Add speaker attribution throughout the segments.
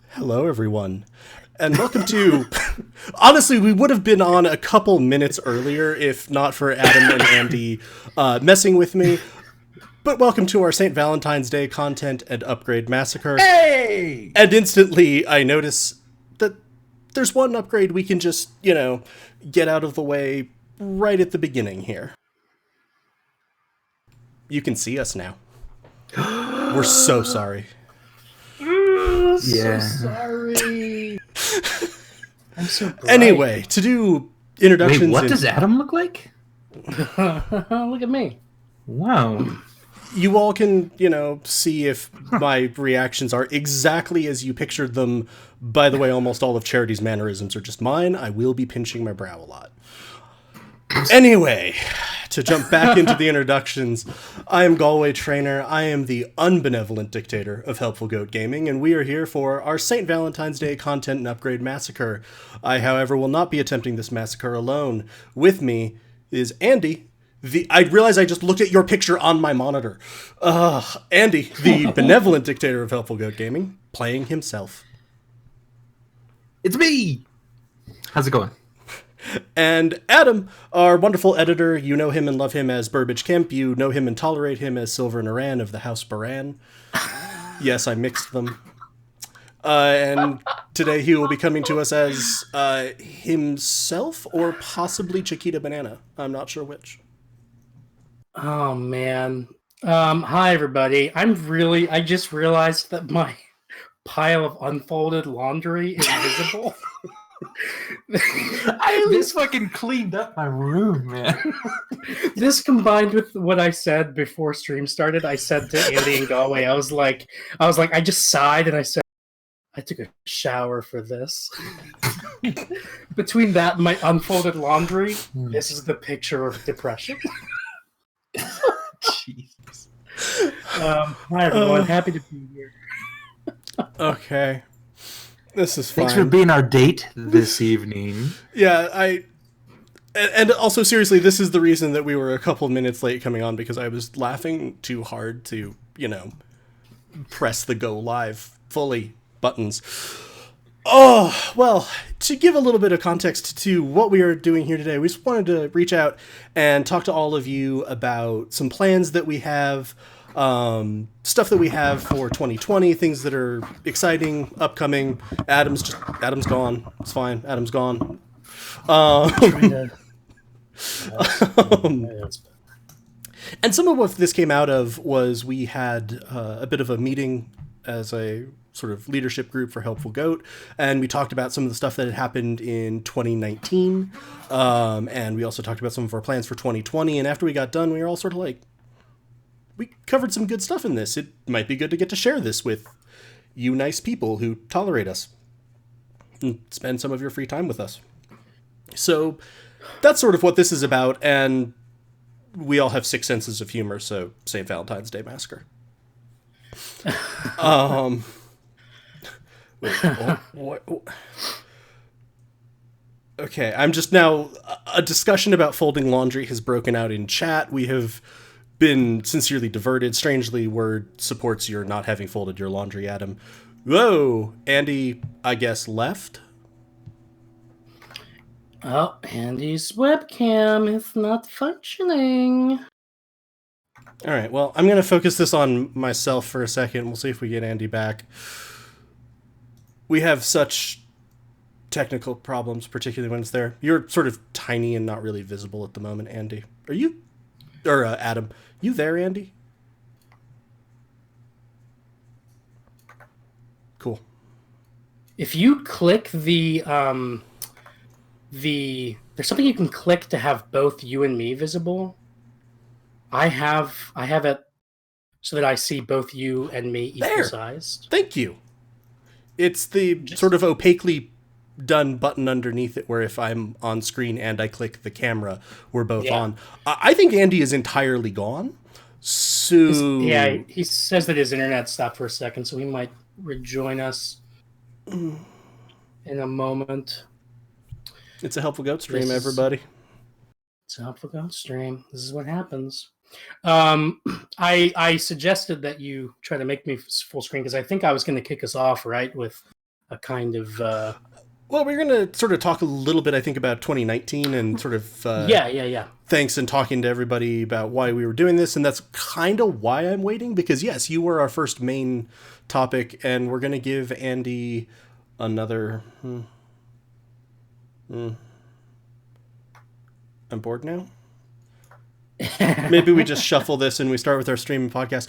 Speaker 1: Hello, everyone, and welcome to. Honestly, we would have been on a couple minutes earlier if not for Adam and Andy messing with me. But welcome to our St. Valentine's Day content and upgrade massacre.
Speaker 2: Hey!
Speaker 1: And instantly, I notice that there's one upgrade we can just, get out of the way right at the beginning here. You can see us now. We're so sorry.
Speaker 2: Yeah.
Speaker 3: So sorry. I'm so bright.
Speaker 1: Anyway, to do introductions.
Speaker 2: Wait, what does Adam look like?
Speaker 3: Look at me.
Speaker 2: Wow.
Speaker 1: You all can, see if my reactions are exactly as you pictured them. By the way, almost all of Charity's mannerisms are just mine. I will be pinching my brow a lot. Anyway, to jump back into the introductions, I am Galway Trainer. I am the unbenevolent dictator of Helpful Goat Gaming, and we are here for our St. Valentine's Day content and upgrade massacre. I, however, will not be attempting this massacre alone. With me is Andy. I realize I just looked at your picture on my monitor. Andy, the benevolent dictator of Helpful Goat Gaming, playing himself.
Speaker 2: It's me! How's it going?
Speaker 1: And Adam, our wonderful editor. You know him and love him as Burbage Kemp. You know him and tolerate him as Silver Naran of the House Baran. Yes, I mixed them. And today he will be coming to us as himself or possibly Chiquita Banana. I'm not sure which.
Speaker 3: Oh man. Hi everybody. I just realized that my pile of unfolded laundry is visible.
Speaker 2: I at least fucking cleaned up my room, man.
Speaker 3: This combined with what I said before stream started, I said to Andy and Galway, I was like, I just sighed and I said, I took a shower for this. Between that and my unfolded laundry, this is the picture of depression.
Speaker 2: Jesus.
Speaker 3: Hi everyone, happy to be here.
Speaker 1: Okay. This is fine.
Speaker 2: Thanks for being our date this evening.
Speaker 1: Yeah, and also seriously, this is the reason that we were a couple minutes late coming on, because I was laughing too hard to, press the go live fully buttons. Oh, well, to give a little bit of context to what we are doing here today, we just wanted to reach out and talk to all of you about some plans that we have, stuff that we have for 2020, things that are
Speaker 3: exciting,
Speaker 1: upcoming. Adam's gone. It's fine. Adam's gone. And some of what this came out of was we had a bit of a meeting as a sort of leadership group for Helpful Goat, and we talked about some of the stuff that had happened in 2019, and we also talked about some of our plans for 2020, and after we got done, we were all sort of like, we covered some good stuff in this. It might be good to get to share this with you nice people who tolerate us and spend some of your free time with us. So that's sort of what this is about, and we all have six senses of humor, so St. Valentine's Day Massacre. Wait, what? Okay, I'm just now... A discussion about folding laundry has broken out in chat. We have been sincerely diverted. Strangely, word supports your not having folded your laundry, Adam. Whoa! Andy, I guess, left?
Speaker 3: Oh, Andy's webcam is not functioning.
Speaker 1: All right, well, I'm going to focus this on myself for a second. We'll see if we get Andy back. We have such technical problems, particularly when it's there. You're sort of tiny and not really visible at the moment, Andy. Are you? Or Adam, you there, Andy? Cool.
Speaker 3: If you click there's something you can click to have both you and me visible. I have it so that I see both you and me equal sized.
Speaker 1: Thank you. It's the sort of opaquely done button underneath it where if I'm on screen and I click the camera, we're both on. I think Andy is entirely gone. So
Speaker 3: he says that his internet stopped for a second, so he might rejoin us in a moment.
Speaker 1: It's a Helpful Goat stream, everybody.
Speaker 3: It's a Helpful Goat stream. This is what happens. I suggested that you try to make me full screen because I think I was going to kick us off right with a kind of
Speaker 1: Well, we're going to sort of talk a little bit, I think, about 2019 and sort of
Speaker 3: yeah.
Speaker 1: thanks and talking to everybody about why we were doing this. And that's kind of why I'm waiting, because, yes, you were our first main topic, and we're going to give Andy another... I'm bored now. Maybe we just shuffle this and we start with our streaming podcast.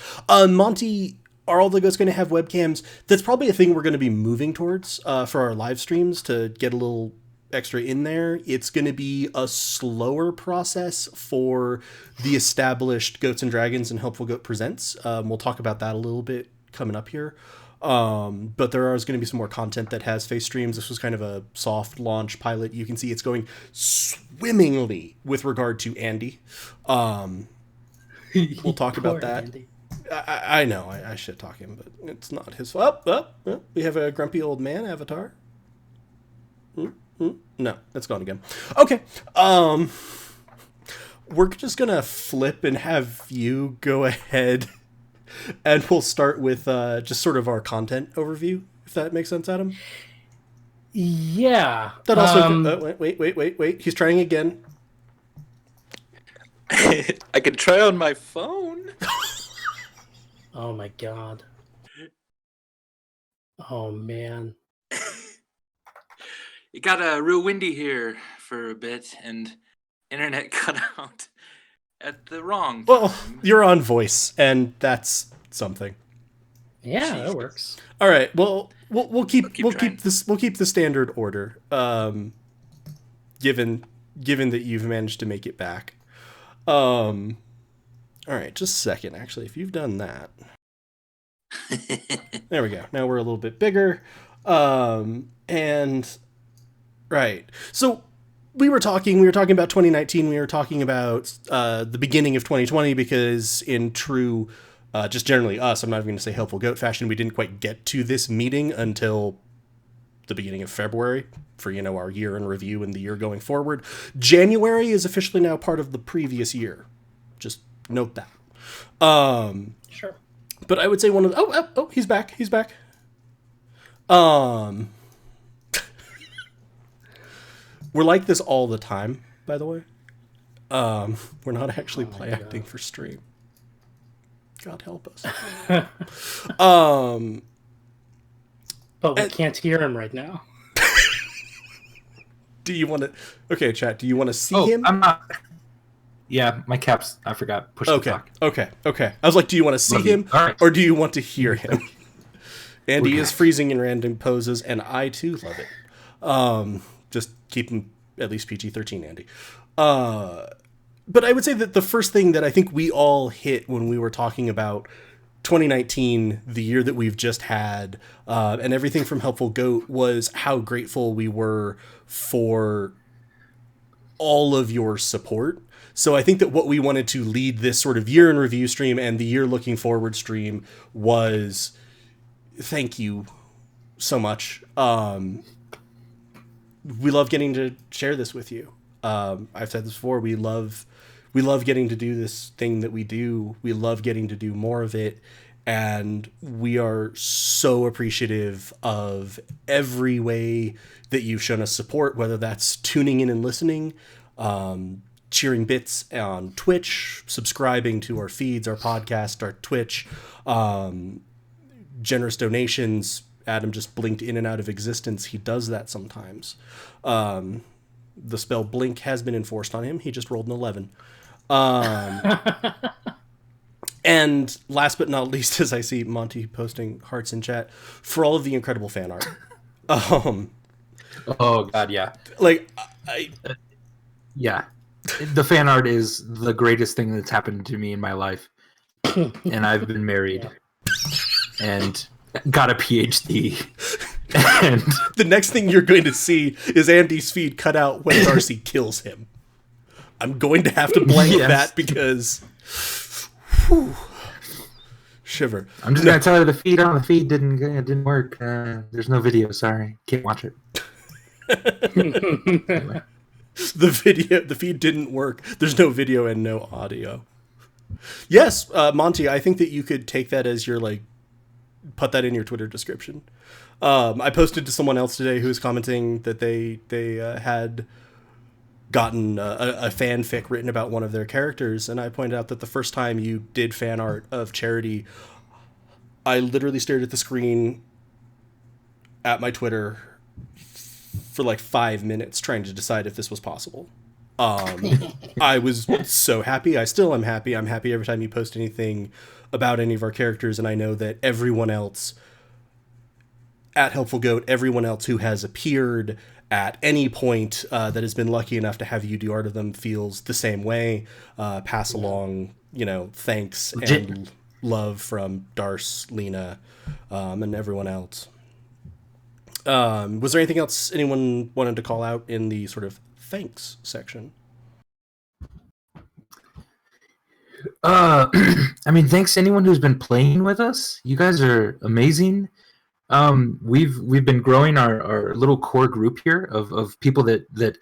Speaker 1: Monty, are all the goats going to have webcams? That's probably a thing we're going to be moving towards for our live streams to get a little extra in there. It's going to be a slower process for the established Goats and Dragons and Helpful Goat Presents. We'll talk about that a little bit coming up here. But there is going to be some more content that has face streams. This was kind of a soft launch pilot. You can see it's going swimmingly with regard to Andy. We'll talk about that. Andy. I know I shit talk him, but it's not his fault. Oh, we have a grumpy old man avatar. No, it's gone again. Okay. We're just gonna flip and have you go ahead, and we'll start with just sort of our content overview, if that makes sense, Adam.
Speaker 3: Yeah.
Speaker 1: That also. Wait. He's trying again.
Speaker 4: I can try on my phone.
Speaker 3: Oh my god. Oh man.
Speaker 4: It got real windy here for a bit, and internet cut out at the wrong time.
Speaker 1: Well, you're on voice, and that's something.
Speaker 3: Yeah, that works.
Speaker 1: All right. Well, we'll keep the standard order. Given that you've managed to make it back. All right, just a second. Actually, if you've done that, there we go. Now we're a little bit bigger. And right. So we were talking about 2019. We were talking about the beginning of 2020 because in true, just generally us, I'm not even going to say Helpful Goat fashion, we didn't quite get to this meeting until the beginning of February for, our year in review and the year going forward. January is officially now part of the previous year. Just note that.
Speaker 3: Sure.
Speaker 1: But I would say one of the, he's back. We're like this all the time, by the way. We're not actually play acting for stream. God help us.
Speaker 3: But we can't hear him right now.
Speaker 1: Do you want to? Okay, chat. Do you want to see him?
Speaker 2: I'm not. Yeah, my caps. I forgot. Push the talk.
Speaker 1: Okay. I was like, do you want to see him, or do you want to hear him? Andy is freezing in random poses, and I too love it. Just keep him at least PG-13, Andy. But I would say that the first thing that I think we all hit when we were talking about 2019, the year that we've just had, and everything from Helpful Goat, was how grateful we were for all of your support. So I think that what we wanted to lead this sort of year in review stream and the year looking forward stream was thank you so much. We love getting to share this with you. I've said this before. We love getting to do this thing that we do. We love getting to do more of it. And we are so appreciative of every way that you've shown us support, whether that's tuning in and listening, cheering bits on Twitch, subscribing to our feeds, our podcast, our Twitch, generous donations. Adam just blinked in and out of existence. He does that sometimes. The spell blink has been enforced on him. He just rolled an 11. And last but not least, as I see Monty posting hearts in chat, for all of the incredible fan art.
Speaker 2: Oh God, yeah.
Speaker 1: Yeah.
Speaker 2: The fan art is the greatest thing that's happened to me in my life. And I've been married and got a PhD. And
Speaker 1: the next thing you're going to see is Andy's feed cut out when Darcy kills him. I'm going to have to blank that because... Whew. Shiver.
Speaker 2: I'm just going to tell her the feed didn't work. There's no video, sorry. Can't watch it.
Speaker 1: Anyway. The feed didn't work. There's no video and no audio. Yes, Monty, I think that you could take that as your, like, put that in your Twitter description. I posted to someone else today who was commenting that they had gotten a fanfic written about one of their characters, and I pointed out that the first time you did fan art of Charity, I literally stared at the screen at my Twitter for like 5 minutes trying to decide if this was possible. I was so happy. I still am happy. I'm happy every time you post anything about any of our characters, and I know that everyone else at Helpful Goat, everyone else who has appeared at any point that has been lucky enough to have you do art of them feels the same way. Pass along, thanks and love from Darce, Lena, and everyone else. Was there anything else anyone wanted to call out in the sort of thanks section?
Speaker 2: I mean, thanks to anyone who's been playing with us. You guys are amazing. We've been growing our little core group here of people that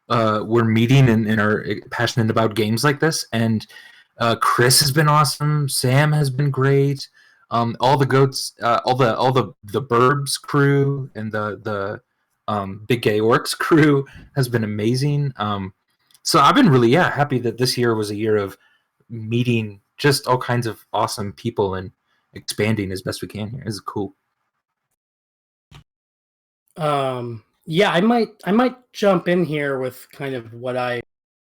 Speaker 2: we're meeting and are passionate about games like this. And Chris has been awesome. Sam has been great. All the goats, all the Burbs crew and the Big Gay Orcs crew has been amazing. So I've been really happy that this year was a year of meeting just all kinds of awesome people and expanding as best we can here. This is cool.
Speaker 3: I might jump in here with kind of what I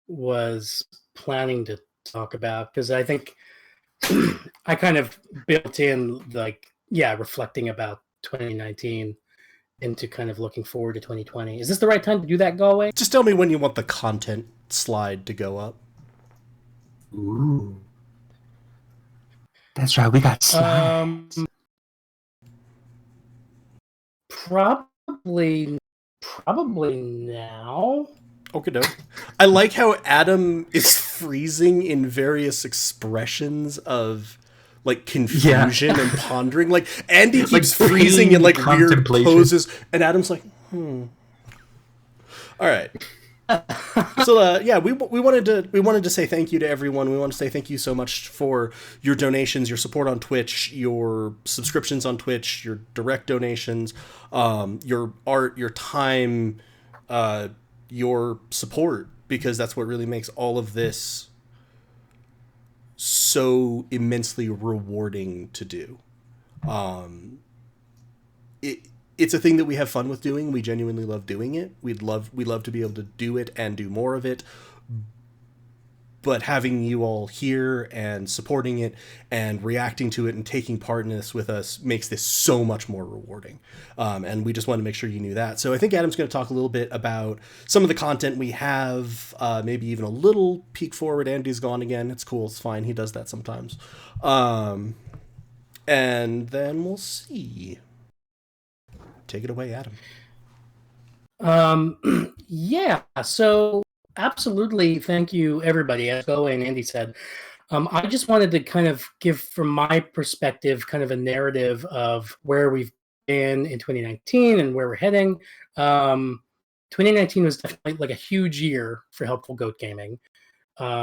Speaker 3: was planning to talk about, because I think I kind of built in reflecting about 2019 into kind of looking forward to 2020. Is this the right time to do that, Galway?
Speaker 1: Just tell me when you want the content slide to go up.
Speaker 2: Ooh. That's right, we got slides.
Speaker 3: Probably now.
Speaker 1: Okay, no. I like how Adam is freezing in various expressions of like confusion and pondering. Like Andy keeps like freezing in like weird poses, and Adam's like, All right. So we wanted to say thank you to everyone. We want to say thank you so much for your donations, your support on Twitch, your subscriptions on Twitch, your direct donations, your art, your time, your support, because that's what really makes all of this so immensely rewarding to do. It's a thing that we have fun with doing. We genuinely love doing it. We love to be able to do it and do more of it. But having you all here and supporting it and reacting to it and taking part in this with us makes this so much more rewarding. And we just want to make sure you knew that. So I think Adam's going to talk a little bit about some of the content we have, maybe even a little peek forward. Andy's gone again. It's cool. It's fine. He does that sometimes. And then we'll see. Take it away, Adam.
Speaker 3: So absolutely, thank you, everybody. As Galway and Andy said, I just wanted to kind of give, from my perspective, kind of a narrative of where we've been in 2019 and where we're heading. 2019 was definitely like a huge year for Helpful Goat Gaming.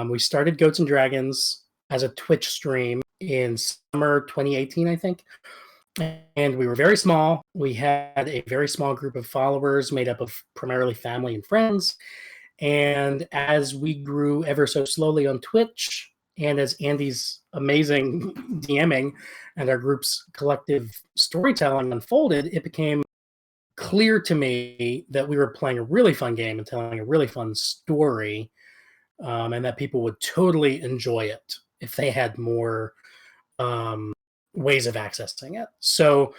Speaker 3: We started Goats and Dragons as a Twitch stream in summer 2018, I think. And we were very small. We had a very small group of followers made up of primarily family and friends. And as we grew ever so slowly on Twitch, and as Andy's amazing DMing and our group's collective storytelling unfolded, it became clear to me that we were playing a really fun game and telling a really fun story, and that people would totally enjoy it if they had more ways of accessing it. So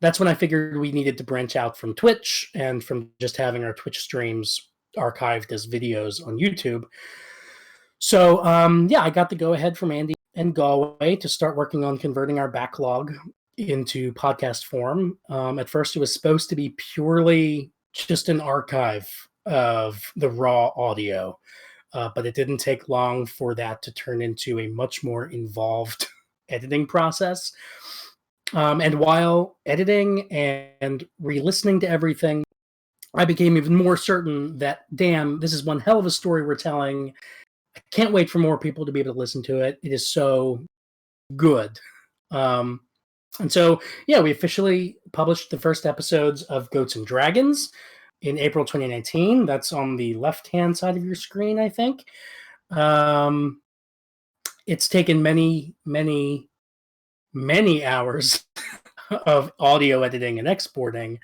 Speaker 3: that's when I figured we needed to branch out from Twitch and from just having our Twitch streams archived as videos on YouTube. So I got the go ahead from Andy and Galway to start working on converting our backlog into podcast form. At first it was supposed to be purely just an archive of the raw audio, but it didn't take long for that to turn into a much more involved editing process. And while editing and re-listening to everything, I became even more certain that, damn, this is one hell of a story we're telling, I can't wait for more people to be able to listen to it. It is so good. And so, yeah, we officially published the first episodes of Goats and Dragons in April 2019. That's on the left-hand side of your screen, I think. It's taken many, many, many hours of audio editing and exporting,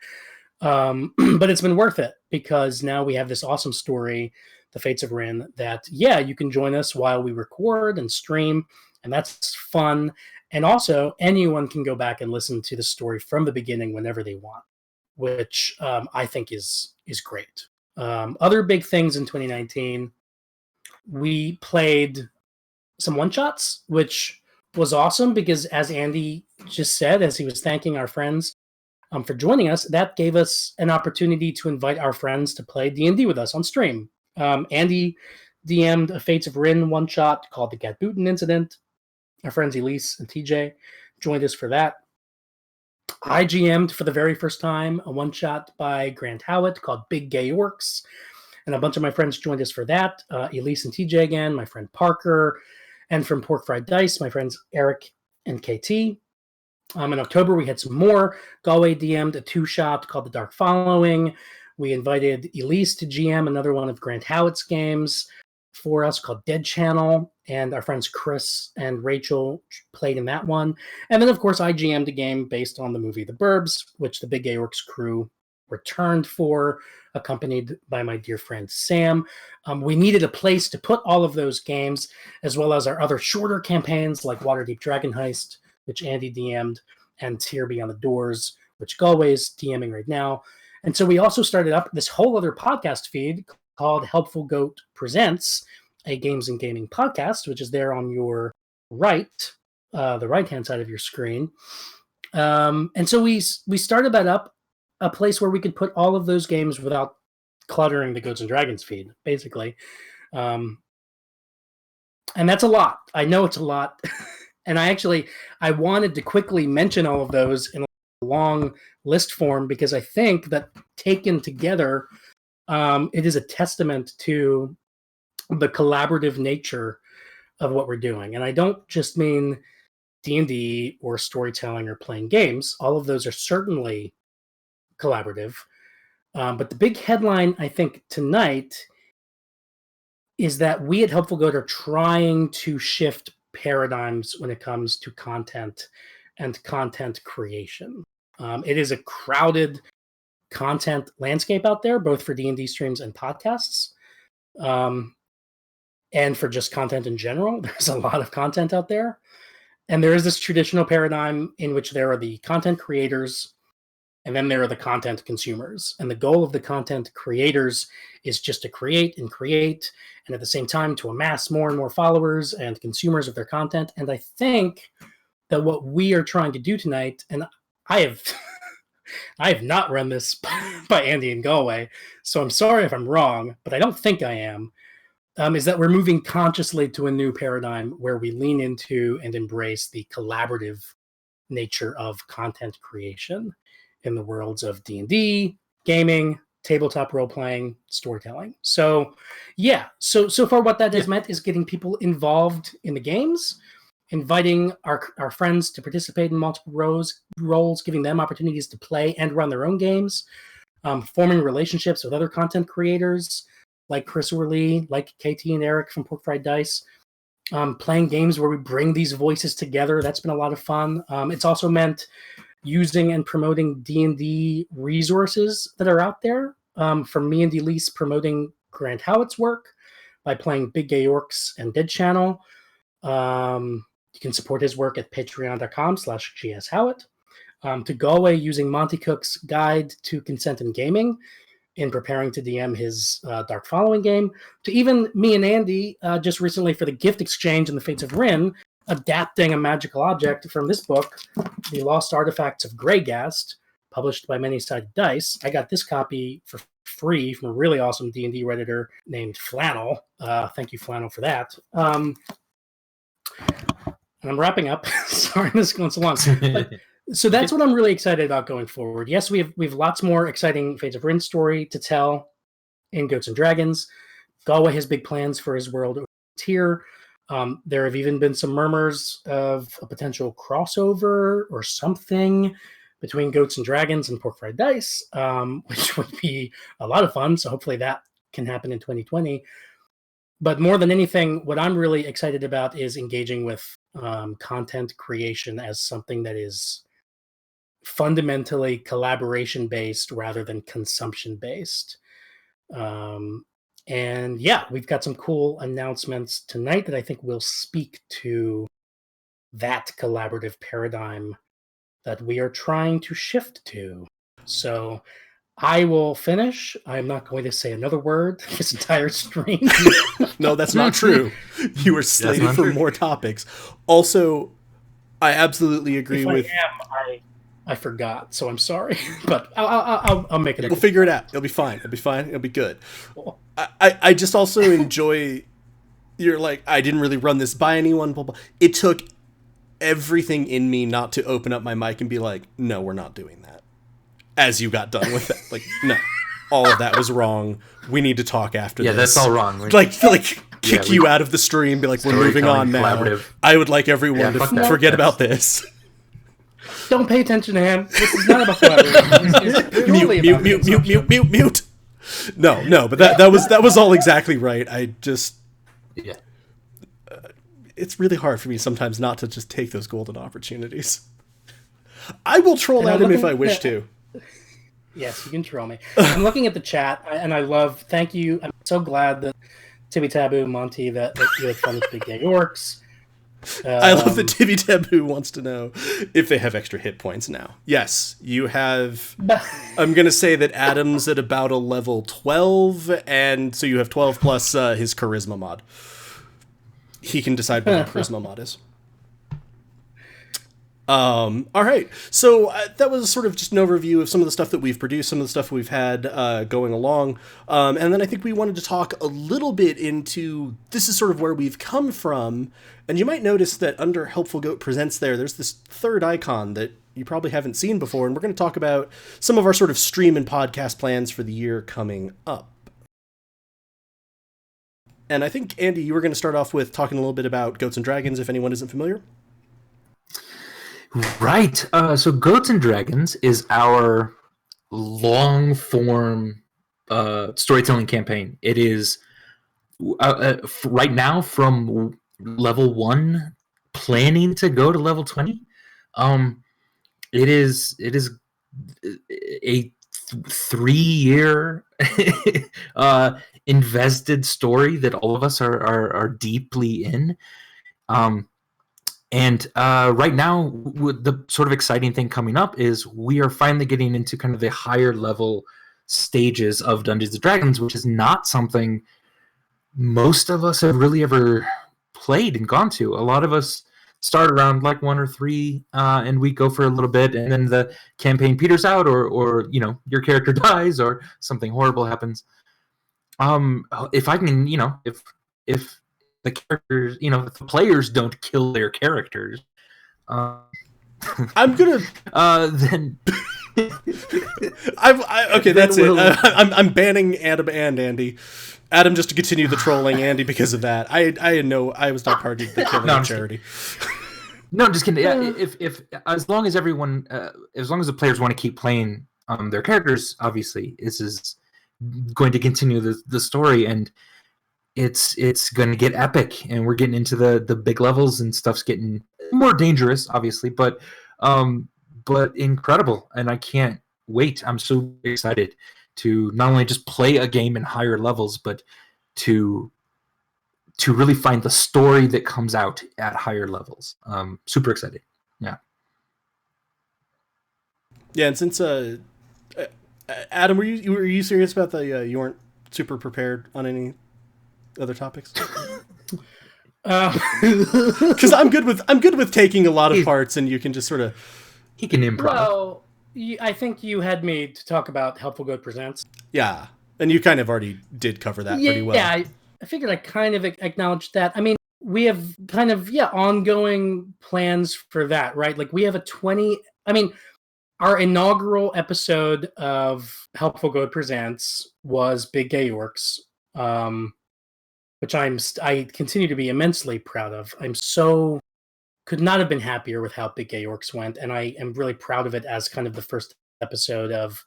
Speaker 3: but it's been worth it because now we have this awesome story, The Fates of Rin, that, yeah, you can join us while we record and stream, and that's fun. And also, anyone can go back and listen to the story from the beginning whenever they want, which I think is great. Other big things in 2019, we played some one-shots, which was awesome because, as Andy just said, as he was thanking our friends for joining us, that gave us an opportunity to invite our friends to play D&D with us on stream. Andy DM'd a Fates of Rin one-shot called the Gat Booten Incident. Our friends Elise and TJ joined us for that. I GM'd for the very first time a one-shot by Grant Howitt called Big Gay Orcs, and a bunch of my friends joined us for that. Elise and TJ again, my friend Parker, and from Pork Fried Dice, my friends Eric and KT. In October, we had some more. Galway DM'd a two-shot called The Dark Following. We invited Elise to GM another one of Grant Howitt's games for us called Dead Channel, and our friends Chris and Rachel played in that one. And then, of course, I GM'd a game based on the movie The Burbs, which the Big Gay Orcs crew returned for, accompanied by my dear friend Sam. We needed a place to put all of those games, as well as our other shorter campaigns like Waterdeep Dragon Heist, which Andy DM'd, and Tear Beyond the Doors, which Galway's DMing right now. And so we also started up this whole other podcast feed called Helpful Goat Presents, a games and gaming podcast, which is there on your right, the right-hand side of your screen. And so we started that up, a place where we could put all of those games without cluttering the Goats and Dragons feed, basically. And that's a lot. I know it's a lot. And I wanted to quickly mention all of those in a long list form because I think that taken together, it is a testament to the collaborative nature of what we're doing. And I don't just mean D&D or storytelling or playing games. All of those are certainly collaborative. But the big headline, I think, tonight is that we at Helpful Goat are trying to shift paradigms when it comes to content and content creation. It is a crowded content landscape out there, both for D&D streams and podcasts. And for just content in general, there's a lot of content out there. And there is this traditional paradigm in which there are the content creators, and then there are the content consumers. And the goal of the content creators is just to create, and at the same time to amass more and more followers and consumers of their content. And I think that what we are trying to do tonight, and I have not run this by Andy and Galway, so I'm sorry if I'm wrong, but I don't think I am, is that we're moving consciously to a new paradigm where we lean into and embrace the collaborative nature of content creation in the worlds of D&D, gaming, tabletop role-playing, storytelling. So, yeah. So far what that has meant is getting people involved in the games, inviting our friends to participate in multiple roles, giving them opportunities to play and run their own games, forming relationships with other content creators like Chris Worley, like KT and Eric from Pork Fried Dice, playing games where we bring these voices together. That's been a lot of fun. It's also meant using and promoting D&D resources that are out there. From me and Elise promoting Grant Howitt's work by playing Big Gay Orcs and Dead Channel. You can support his work at patreon.com/GSHowitt. To Galway using Monty Cook's Guide to Consent in Gaming in preparing to DM his Dark Following game. To even me and Andy, just recently for the gift exchange in the Fates of Rin, adapting a magical object from this book, The Lost Artifacts of Greygast, published by Many Sided Dice. I got this copy for free from a really awesome D&D Redditor named Flannel. Thank you, Flannel, for that. And I'm wrapping up. Sorry, this is going so long. But, so that's what I'm really excited about going forward. Yes, we have lots more exciting Fates of Rin story to tell in Goats and Dragons. Galway has big plans for his world here. There have even been some murmurs of a potential crossover or something between Goats and Dragons and Pork Fried Dice, which would be a lot of fun. So hopefully that can happen in 2020. But more than anything, what I'm really excited about is engaging with content creation as something that is fundamentally collaboration based rather than consumption based. And yeah, we've got some cool announcements tonight that I think will speak to that collaborative paradigm that we are trying to shift to. So I will finish. I'm not going to say another word this entire stream.
Speaker 1: No, that's not true. You were slated for more topics. Also, I absolutely agree
Speaker 3: If
Speaker 1: with.
Speaker 3: I forgot, so I'm sorry, but I'll make it.
Speaker 1: We'll figure it out. It'll be fine. It'll be fine. It'll be good. I just also enjoy. You're like, I didn't really run this by anyone. Blah, blah. It took everything in me not to open up my mic and be like, no, we're not doing that. As you got done with that, like, no, all of that was wrong. We need to talk after this.
Speaker 2: Yeah, that's all wrong.
Speaker 1: Like kick you out of the stream. Be like, we're moving on now. I would like everyone to forget about this.
Speaker 3: Don't pay attention to him. This is not about collaboration.
Speaker 1: Mute. No, but that was all exactly right. I just, it's really hard for me sometimes not to just take those golden opportunities. I will troll at him if I wish to.
Speaker 3: Yes, you can troll me. I'm looking at the chat, and thank you. I'm so glad that Tibby Taboo, Monty, that you had fun with Big Gay Orcs.
Speaker 1: I love that Tibby Taboo wants to know if they have extra hit points now. Yes, you have. I'm going to say that Adam's at about a level 12, and so you have 12 plus his charisma mod. He can decide what the charisma mod is. All right, so that was sort of just an overview of some of the stuff that we've produced, some of the stuff we've had going along, and then I think we wanted to talk a little bit into, this is sort of where we've come from, and you might notice that under Helpful Goat Presents there's this third icon that you probably haven't seen before, and we're going to talk about some of our sort of stream and podcast plans for the year coming up. And I think, Andy, you were going to start off with talking a little bit about Goats and Dragons, if anyone isn't familiar.
Speaker 2: Right. So Goats and Dragons is our long-form storytelling campaign. It is right now from level 1, planning to go to level 20. It is a 3-year invested story that all of us are deeply in. And right now, the sort of exciting thing coming up is we are finally getting into kind of the higher level stages of Dungeons & Dragons, which is not something most of us have really ever played and gone to. A lot of us start around like 1 or 3, and we go for a little bit, and then the campaign peters out, or you know, your character dies, or something horrible happens. If I can, you know, if the characters, you know, if the players don't kill their characters,
Speaker 1: I'm gonna
Speaker 2: then
Speaker 1: okay, that's it. I'm banning Adam and Andy. Adam just to continue the trolling, Andy because of that. I know I was not part of the killing of charity.
Speaker 2: No, I'm just kidding. Yeah, if as long as everyone, as long as the players want to keep playing their characters, obviously this is going to continue the story, and it's going to get epic, and we're getting into the big levels, and stuff's getting more dangerous, obviously, but incredible, and I can't wait. I'm so excited to not only just play a game in higher levels, but to really find the story that comes out at higher levels. Super excited. Yeah.
Speaker 1: Yeah, and since Adam, were you serious about the you weren't super prepared on any other topics? Because I'm good with taking a lot of parts, and you can just sort of
Speaker 2: he can improv.
Speaker 3: Well, I think you had me to talk about Helpful Goat Presents.
Speaker 1: Yeah, and you kind of already did cover that pretty well.
Speaker 3: Yeah, I figured I kind of acknowledged that. I mean, we have kind of ongoing plans for that, right? Like we have our inaugural episode of Helpful Goat Presents was Big Gay Orcs, which I continue to be immensely proud of. Could not have been happier with how Big Gay Orcs went, and I am really proud of it as kind of the first episode of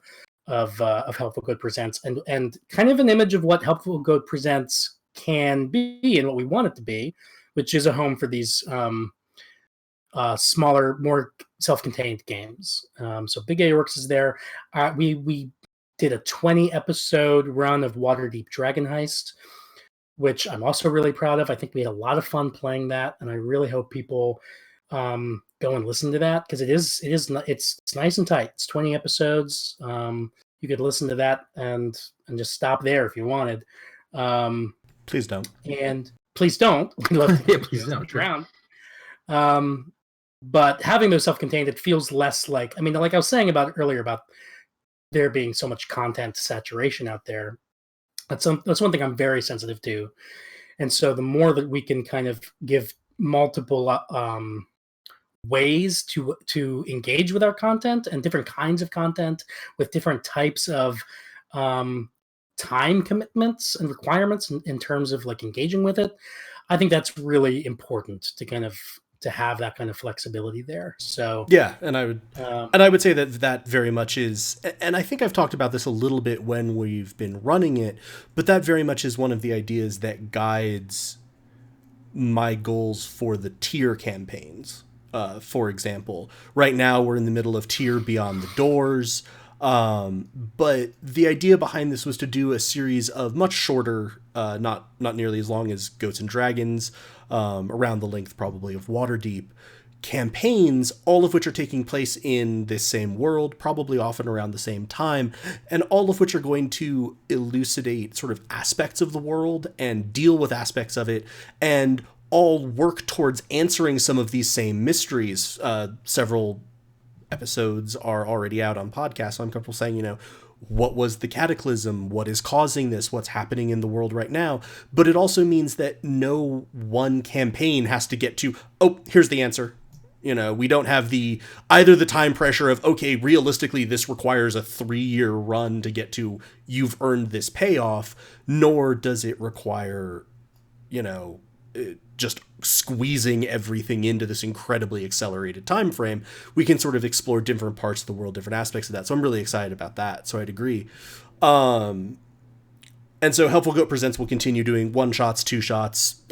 Speaker 3: Helpful Good Presents, and kind of an image of what Helpful Good Presents can be and what we want it to be, which is a home for these smaller, more self-contained games. So Big Gay Orcs is there. We did a 20 episode run of Waterdeep Dragon Heist, which I'm also really proud of. I think we had a lot of fun playing that, and I really hope people go and listen to that, because it's nice and tight. It's 20 episodes. You could listen to that and just stop there if you wanted.
Speaker 1: Please don't.
Speaker 3: And please don't.
Speaker 2: Please don't.
Speaker 3: Around. But having those self-contained, it feels less like, I mean, like I was saying earlier about there being so much content saturation out there. That's one thing I'm very sensitive to. And so the more that we can kind of give multiple ways to engage with our content, and different kinds of content with different types of time commitments and requirements in terms of like engaging with it, I think that's really important to have that kind of flexibility there. So
Speaker 1: yeah, and I would say that very much is, and I think I've talked about this a little bit when we've been running it, but that very much is one of the ideas that guides my goals for the tier campaigns. For example, right now we're in the middle of tier Beyond the Doors, but the idea behind this was to do a series of much shorter, not nearly as long as Goats and Dragons, around the length probably of Waterdeep, campaigns, all of which are taking place in this same world, probably often around the same time, and all of which are going to elucidate sort of aspects of the world and deal with aspects of it, and all work towards answering some of these same mysteries. Several episodes are already out on podcasts, so I'm comfortable saying, what was the cataclysm? What is causing this? What's happening in the world right now? But it also means that no one campaign has to get to, oh, here's the answer. We don't have either the time pressure of, okay, realistically, this requires a 3-year run to get to, you've earned this payoff, nor does it require, just squeezing everything into this incredibly accelerated time frame. We can sort of explore different parts of the world, different aspects of that. So I'm really excited about that. So I'd agree. And so Helpful Goat Presents will continue doing 1-shots, 2-shots,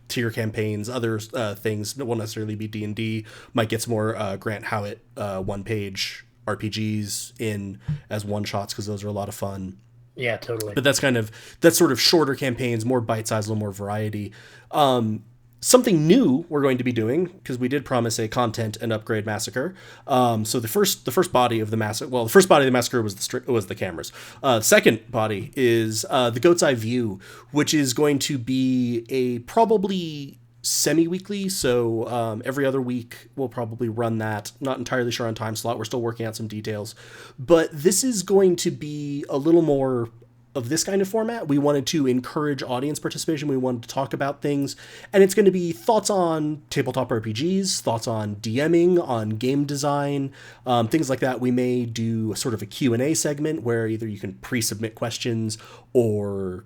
Speaker 1: tier campaigns, other things. It won't necessarily be D&D. Might get some more Grant Howitt 1-page RPGs in as 1-shots, because those are a lot of fun.
Speaker 3: Yeah, totally.
Speaker 1: But that's sort of shorter campaigns, more bite-sized, a little more variety. Something new we're going to be doing, because we did promise a content and upgrade Massacre. So the first body of the Massacre, the first body of the Massacre was the cameras. Second body is the Goat's Eye View, which is going to be a probably semi-weekly, so every other week we'll probably run that. Not entirely sure on time slot. We're still working out some details, but this is going to be a little more of this kind of format. We wanted to encourage audience participation. We wanted to talk about things, and it's going to be thoughts on tabletop RPGs, thoughts on DMing, on game design, things like that. We may do sort of a Q&A segment where either you can pre-submit questions or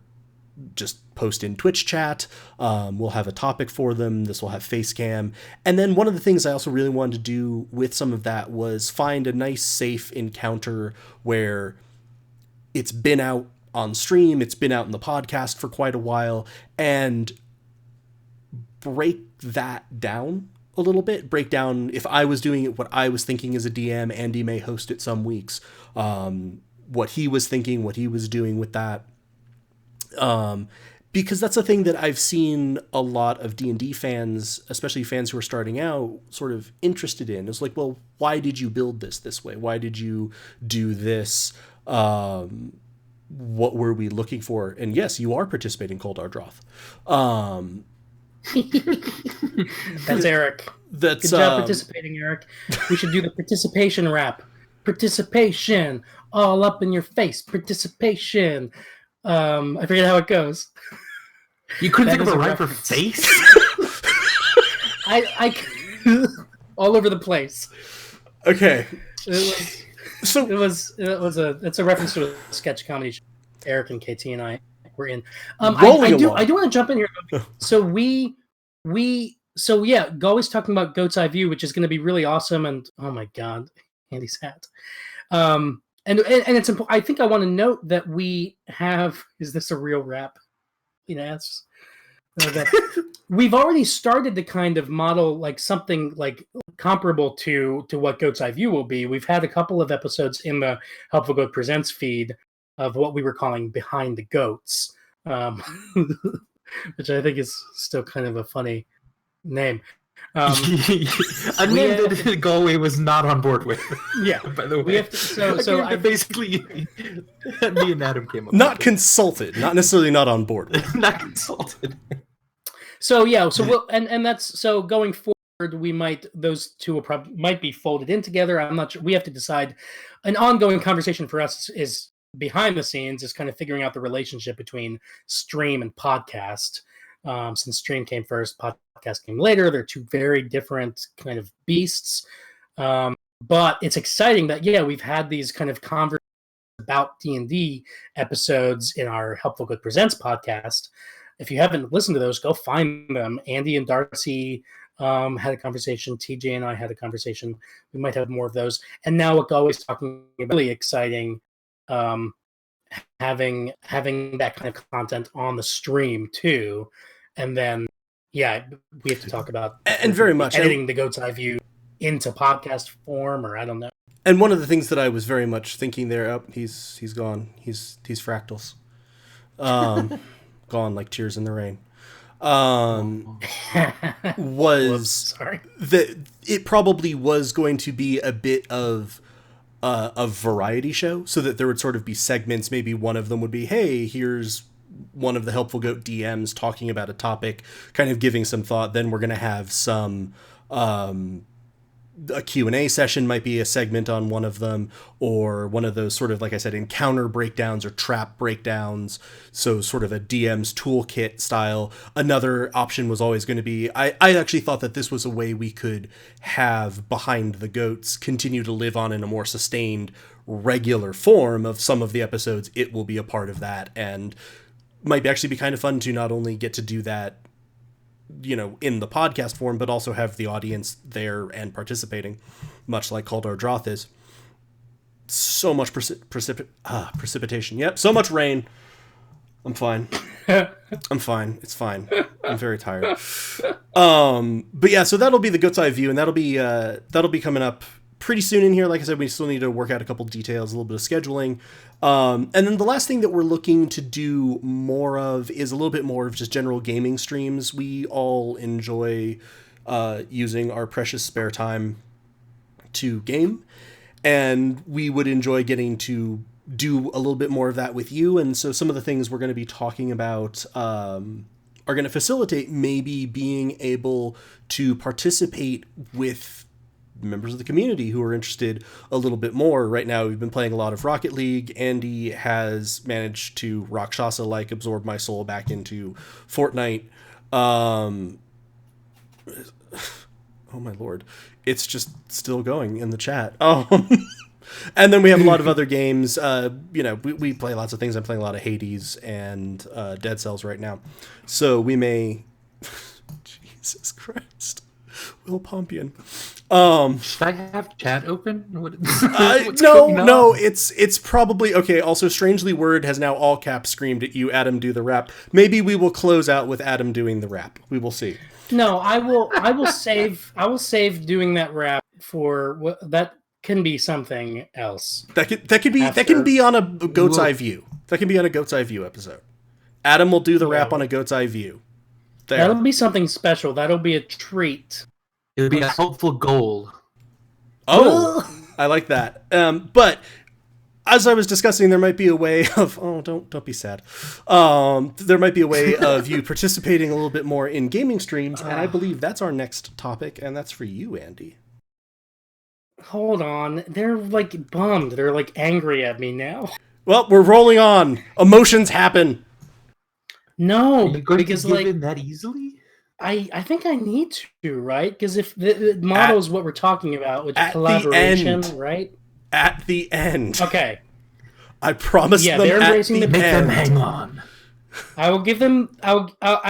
Speaker 1: just post in Twitch chat. We'll have a topic for them. This will have face cam. And then one of the things I also really wanted to do with some of that was find a nice, safe encounter where it's been out on stream, it's been out in the podcast for quite a while, and break that down a little bit. Break down, if I was doing it, what I was thinking as a DM. Andy may host it some weeks. What he was thinking, what he was doing with that. Because that's a thing that I've seen a lot of D&D fans, especially fans who are starting out, sort of interested in. It's like, well, why did you build this way? Why did you do this? What were we looking for? And yes, you are participating, Cold Ardroth.
Speaker 3: That's Eric. Good job participating, Eric. We should do the participation rap. Participation, all up in your face. Participation. I forget how it goes.
Speaker 2: You couldn't think of a rhyme for face?
Speaker 3: I all over the place.
Speaker 1: Okay.
Speaker 3: It's a reference to a sketch comedy show Eric and KT and I we're in.
Speaker 1: Rolling
Speaker 3: I do
Speaker 1: along.
Speaker 3: want to jump in here. So yeah, Galway's talking about Goat's Eye View, which is going to be really awesome. And oh my god, Andy's hat. And it's important. I think I want to note that we have. Is this a real rap? Yes. That we've already started to kind of model like something like comparable to what Goat's Eye View will be. We've had a couple of episodes in the Helpful Goat Presents feed of what we were calling Behind the Goats, which I think is still kind of a funny name.
Speaker 2: A name that Galway was not on board with.
Speaker 3: Yeah,
Speaker 2: by the way.
Speaker 3: we have to, so I
Speaker 2: basically me and Adam came up.
Speaker 1: Not consulted, not necessarily not on board with.
Speaker 2: Not consulted.
Speaker 3: So yeah, so we'll and that's so going forward. We might those two will might be folded in together. I'm not sure. We have to decide. An ongoing conversation for us is behind the scenes is kind of figuring out the relationship between stream and podcast. Since stream came first, podcast came later. They're two very different kind of beasts. But it's exciting that we've had these kind of conversations about D&D episodes in our Helpful Good Presents podcast. If you haven't listened to those, go find them. Andy and Darcy had a conversation. TJ and I had a conversation. We might have more of those. And now what Galway's talking about, really exciting, having that kind of content on the stream too. And then, we have to talk about
Speaker 1: and very much
Speaker 3: editing the Goat's Eye View into podcast form, or I don't know.
Speaker 1: And one of the things that I was very much thinking there, he's gone. He's fractals. Gone like tears in the rain. Was that it probably was going to be a bit of a variety show, so that there would sort of be segments. Maybe one of them would be, hey, here's one of the Helpful Goat DMs talking about a topic, kind of giving some thought. Then we're going to have some a Q&A session might be a segment on one of them, or one of those sort of, like I said, encounter breakdowns or trap breakdowns. So sort of a DM's toolkit style. Another option was always going to be, I actually thought that this was a way we could have Behind the Goats continue to live on in a more sustained, regular form of some of the episodes. It will be a part of that, and might actually be kind of fun to not only get to do that, in the podcast form, but also have the audience there and participating, much like Caldar Droth is. So much precipitation. Yep, so much rain. I'm fine. I'm fine. It's fine. I'm very tired. But yeah, so that'll be the Goat's Eye View, and that'll be coming up pretty soon in here. Like I said, we still need to work out a couple details, a little bit of scheduling. And then the last thing that we're looking to do more of is a little bit more of just general gaming streams. We all enjoy using our precious spare time to game, and we would enjoy getting to do a little bit more of that with you. And so some of the things we're going to be talking about are going to facilitate maybe being able to participate with members of the community who are interested a little bit more. Right now, we've been playing a lot of Rocket League. Andy has managed to Rakshasa-like absorb my soul back into Fortnite. Oh my lord. It's just still going in the chat. And then we have a lot of other games. We play lots of things. I'm playing a lot of Hades and Dead Cells right now. So we may... Jesus Christ. Will Pompian.
Speaker 2: Should I have chat open?
Speaker 1: No, it's probably okay. Also, Strangely Word has now all caps screamed at you, Adam, do the rap. Maybe we will close out with Adam doing the rap. We will see.
Speaker 3: No, I will save doing that rap for that can be something else.
Speaker 1: That can be on a Goat's Eye View. That can be on a Goat's Eye View episode. Adam will do the rap on a Goat's Eye View. There.
Speaker 3: That'll be something special. That'll be a treat.
Speaker 2: It'll be a helpful goal.
Speaker 1: Oh, I like that. But as I was discussing, there might be a way of... Oh, don't be sad. There might be a way of you participating a little bit more in gaming streams, and I believe that's our next topic, and that's for you, Andy.
Speaker 3: Hold on. They're, like, bummed. They're, like, angry at me now.
Speaker 1: Well, we're rolling on. Emotions happen.
Speaker 3: No,
Speaker 2: Are you going
Speaker 3: because,
Speaker 2: to give
Speaker 3: like...
Speaker 2: in that easily?
Speaker 3: I think I need to, right? Because if the model is what we're talking about, which is collaboration, right?
Speaker 1: At the end.
Speaker 3: Okay.
Speaker 1: I promise them
Speaker 3: they're
Speaker 1: at
Speaker 3: embracing
Speaker 1: the
Speaker 3: the
Speaker 1: end.
Speaker 2: Make them hang on.
Speaker 3: I will give them. I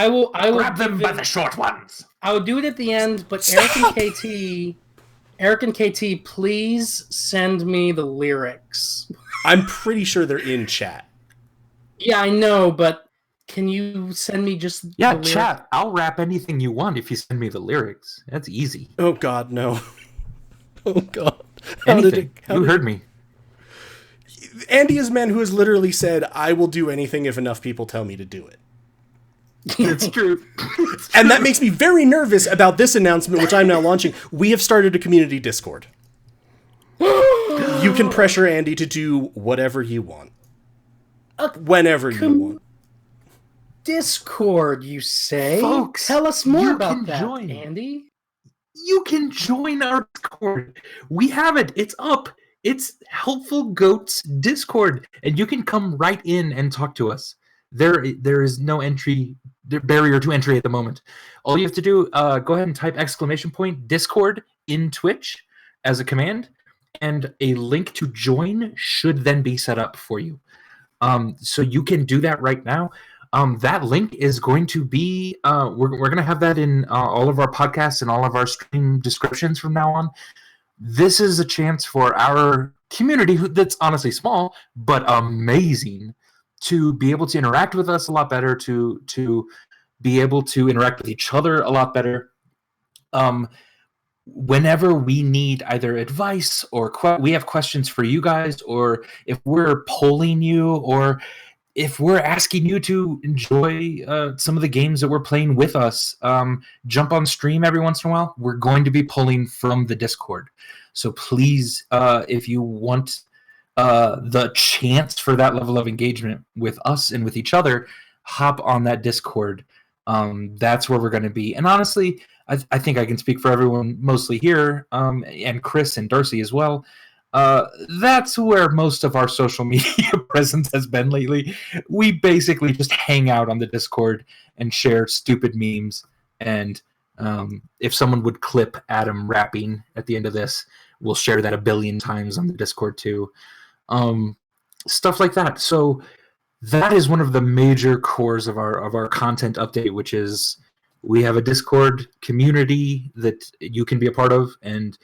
Speaker 3: will.
Speaker 2: Grab them
Speaker 3: give
Speaker 2: by
Speaker 3: it-
Speaker 2: the short ones.
Speaker 3: I will do it at the end. But
Speaker 1: Stop!
Speaker 3: Eric and KT, please send me the lyrics.
Speaker 1: I'm pretty sure they're in chat.
Speaker 3: Yeah, I know, but can you send me just
Speaker 2: Yeah,
Speaker 3: the lyrics?
Speaker 2: chat. I'll rap anything you want if you send me the lyrics. That's easy.
Speaker 1: Oh God, no. Oh God. How
Speaker 2: Anything.
Speaker 1: how
Speaker 2: You heard me.
Speaker 1: Andy is a man who has literally said, "I will do anything if enough people tell me to do it."
Speaker 2: It's true.
Speaker 1: And that makes me very nervous about this announcement, which I'm now launching. We have started a community Discord. You can pressure Andy to do whatever you want. Whenever you want.
Speaker 3: Discord, you say?
Speaker 2: Folks,
Speaker 3: Tell us more
Speaker 2: you
Speaker 3: about
Speaker 2: can
Speaker 3: that,
Speaker 2: join.
Speaker 3: Andy.
Speaker 2: You can join our Discord. We have it. It's up. It's Helpful Goats Discord, and you can come right in and talk to us. There is no barrier to entry at the moment. All you have to do, go ahead and type !Discord in Twitch as a command, and a link to join should then be set up for you. So you can do that right now. That link is going to be, we're going to have that in all of our podcasts and all of our stream descriptions from now on. This is a chance for our community, that's honestly small, but amazing, to be able to interact with us a lot better, to be able to interact with each other a lot better. Whenever we need either advice or we have questions for you guys, or if we're polling you, or if we're asking you to enjoy some of the games that we're playing with us, jump on stream every once in a while. We're going to be pulling from the Discord. So please, if you want the chance for that level of engagement with us and with each other, hop on that Discord. That's where we're going to be. And honestly, I think I can speak for everyone mostly here, and Chris and Darcy as well. That's where most of our social media presence has been lately. We basically just hang out on the Discord and share stupid memes. And if someone would clip Adam rapping at the end of this, we'll share that 1 billion times on the Discord too. Stuff like that. So that is one of the major cores of our content update, which is we have a Discord community that you can be a part of, and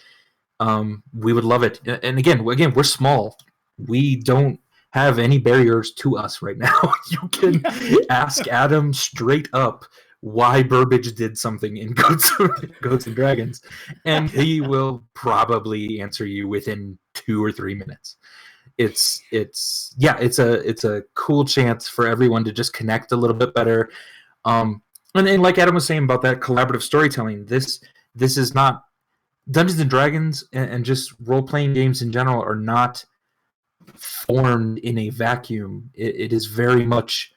Speaker 2: we would love it. And again, we're small. We don't have any barriers to us right now. You can ask Adam straight up why Burbage did something in Goats and Dragons, and he will probably answer you within 2 or 3 minutes. It's a cool chance for everyone to just connect a little bit better. And like Adam was saying about that collaborative storytelling, this is not Dungeons and Dragons, and just role-playing games in general are not formed in a vacuum. It is very much